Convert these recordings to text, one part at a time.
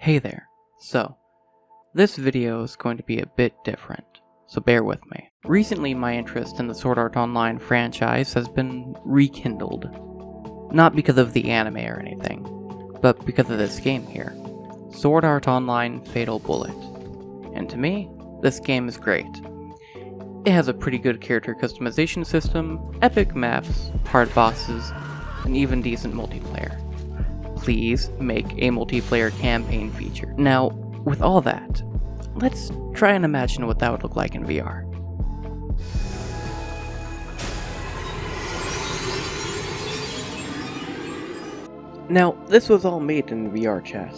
Hey there. So, this video is going to be a bit different, so bear with me. Recently, my interest in the Sword Art Online franchise has been rekindled. Not because of the anime or anything, but because of this game here. Sword Art Online Fatal Bullet. And to me, this game is great. It has a pretty good character customization system, epic maps, hard bosses, and even decent multiplayer. Please make a multiplayer campaign feature. Now, with all that, let's try and imagine what that would look like in VR. Now, this was all made in VR chat.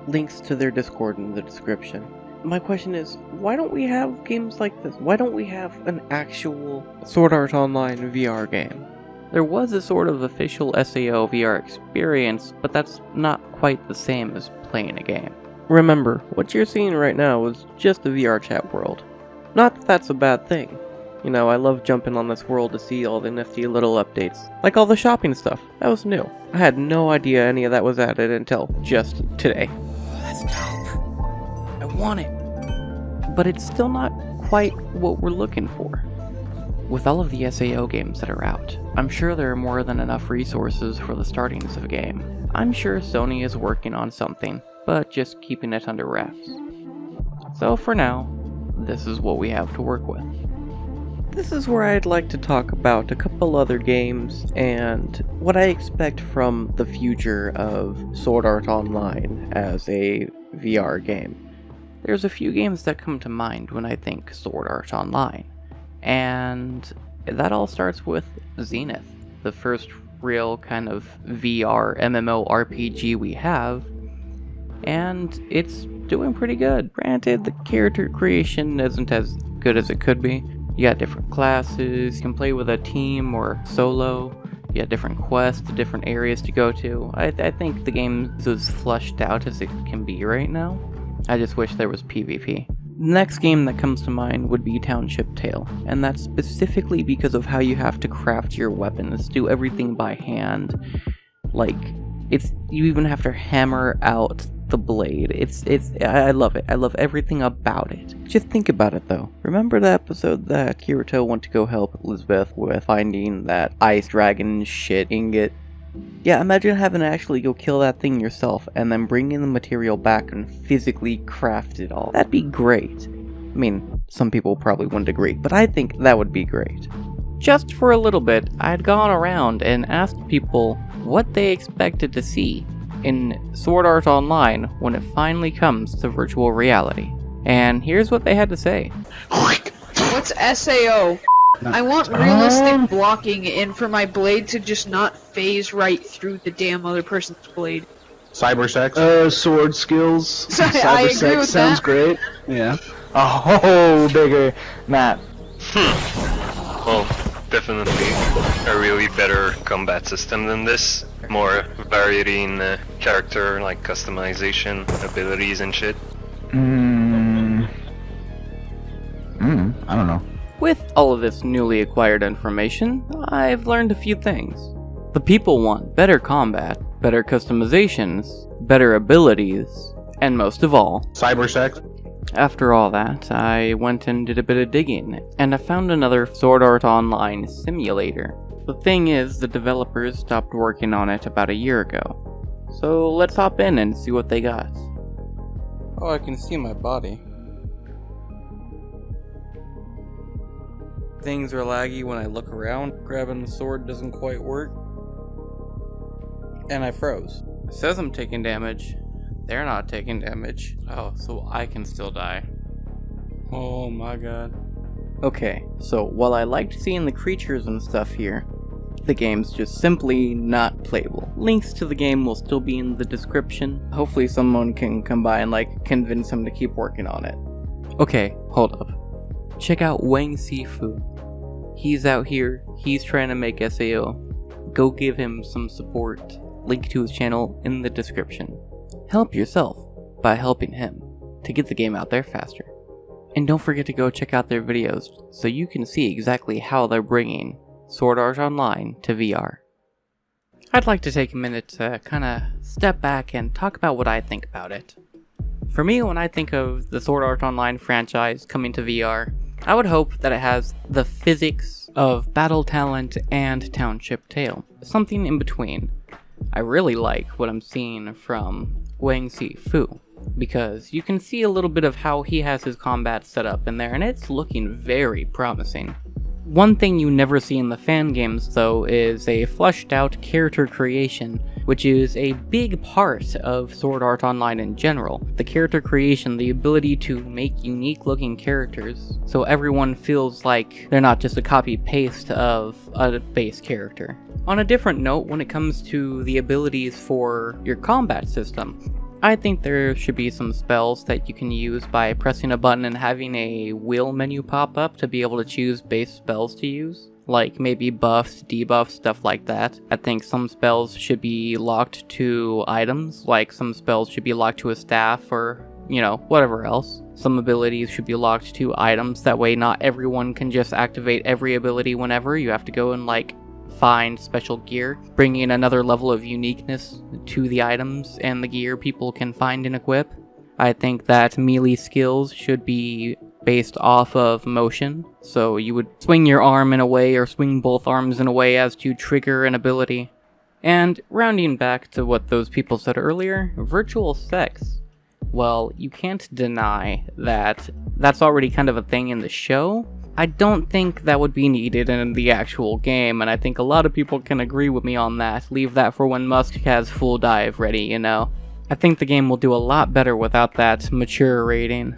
Links to their Discord in the description. My question is, why don't we have games like this? Why don't we have an actual Sword Art Online VR game? There was a sort of official SAO VR experience, but that's not quite the same as playing a game. Remember, what you're seeing right now is just the VR chat world. Not that that's a bad thing. You know, I love jumping on this world to see all the nifty little updates. Like all the shopping stuff. That was new. I had no idea any of that was added until just today. That's dope. I want it. But it's still not quite what we're looking for. With all of the SAO games that are out, I'm sure there are more than enough resources for the startings of a game. I'm sure Sony is working on something, but just keeping it under wraps. So for now, this is what we have to work with. This is where I'd like to talk about a couple other games and what I expect from the future of Sword Art Online as a VR game. There's a few games that come to mind when I think Sword Art Online. And that all starts with Zenith, the first real kind of VR MMORPG we have, and it's doing pretty good. Granted, the character creation isn't as good as it could be. You got different classes, you can play with a team or solo, you got different quests, different areas to go to. I think the game is as fleshed out as it can be right now. I just wish there was PvP. The next game that comes to mind would be Township Tale, and that's specifically because of how you have to craft your weapons, do everything by hand. Like, you even have to hammer out the blade. I love it. I love everything about it. Just think about it though. Remember the episode that Kirito went to go help Elizabeth with finding that ice dragon shit ingot? Yeah, imagine having to actually go kill that thing yourself and then bringing the material back and physically craft it all. That'd be great. I mean, some people probably wouldn't agree, but I think that would be great. Just for a little bit, I'd gone around and asked people what they expected to see in Sword Art Online when it finally comes to virtual reality. And here's what they had to say. What's SAO? I want realistic blocking and for my blade to just not phase right through the damn other person's blade. Cyber sex? Sword skills. I agree sex with sounds that. great. Yeah. A whole bigger map. Well, definitely a really better combat system than this. More variety in character, like customization, abilities and shit. I don't know. With all of this newly acquired information, I've learned a few things. The people want better combat, better customizations, better abilities, and most of all, Cyber sex? after all that, I went and did a bit of digging, and I found another Sword Art Online simulator. The thing is, the developers stopped working on it about a year ago. So let's hop in and see what they got. Oh, I can see my body. Things are laggy when I look around. Grabbing the sword doesn't quite work. And I froze. It says I'm taking damage. They're not taking damage. Oh, so I can still die. Oh my god. Okay, so while I liked seeing the creatures and stuff here, the game's just simply not playable. Links to the game will still be in the description. Hopefully someone can come by and convince him to keep working on it. Okay, hold up. Check out Wang Sifu. He's out here, he's trying to make SAO. Go give him some support. Link to his channel in the description. Help yourself by helping him to get the game out there faster. And don't forget to go check out their videos so you can see exactly how they're bringing Sword Art Online to VR. I'd like to take a minute to kind of step back and talk about what I think about it. For me, when I think of the Sword Art Online franchise coming to VR, I would hope that it has the physics of Battle Talent and Township Tale, something in between. I really like what I'm seeing from Wang Fu, because you can see a little bit of how he has his combat set up in there, and it's looking very promising. One thing you never see in the fan games, though, is a fleshed out character creation, which is a big part of Sword Art Online in general. The character creation, the ability to make unique looking characters, so everyone feels like they're not just a copy-paste of a base character. On a different note, when it comes to the abilities for your combat system, I think there should be some spells that you can use by pressing a button and having a wheel menu pop up to be able to choose base spells to use. Like maybe buffs, debuffs, stuff like that. I think some spells should be locked to items, like some spells should be locked to a staff or, you know, whatever else. Some abilities should be locked to items, that way not everyone can just activate every ability whenever. You have to go and like find special gear, bringing another level of uniqueness to the items and the gear people can find and equip. I think that melee skills should be based off of motion, so you would swing your arm in a way or swing both arms in a way as to trigger an ability. And rounding back to what those people said earlier, virtual sex. Well, you can't deny that that's already kind of a thing in the show. I don't think that would be needed in the actual game, and I think a lot of people can agree with me on that. Leave that for when Musk has full dive ready, you know? I think the game will do a lot better without that mature rating.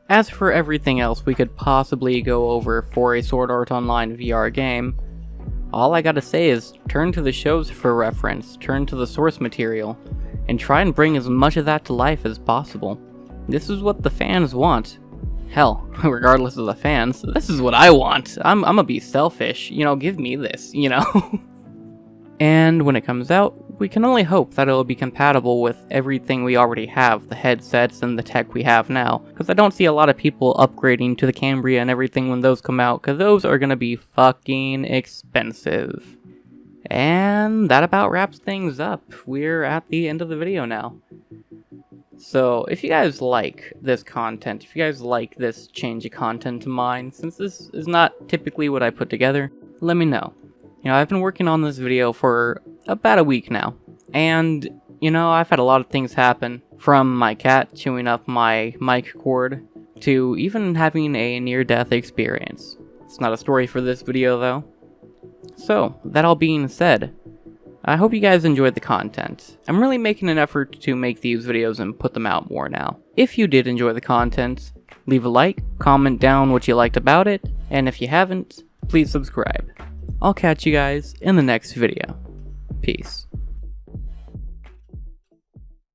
As for everything else we could possibly go over for a Sword Art Online VR game, all I gotta say is turn to the shows for reference, turn to the source material, and try and bring as much of that to life as possible. This is what the fans want. Hell, regardless of the fans, this is what I want. I'm gonna be selfish, you know, give me this, you know? And when it comes out, we can only hope that it'll be compatible with everything we already have, the headsets and the tech we have now, because I don't see a lot of people upgrading to the Cambria and everything when those come out, because those are gonna be fucking expensive. And that about wraps things up. We're at the end of the video now. So, if you guys like this content, if you guys like this change of content to mine, since this is not typically what I put together, let me know. You know, I've been working on this video for about a week now, and, you know, I've had a lot of things happen, from my cat chewing up my mic cord, to even having a near-death experience. It's not a story for this video, though. So, that all being said, I hope you guys enjoyed the content. I'm really making an effort to make these videos and put them out more now. If you did enjoy the content, leave a like, comment down what you liked about it, and if you haven't, please subscribe. I'll catch you guys in the next video. Peace.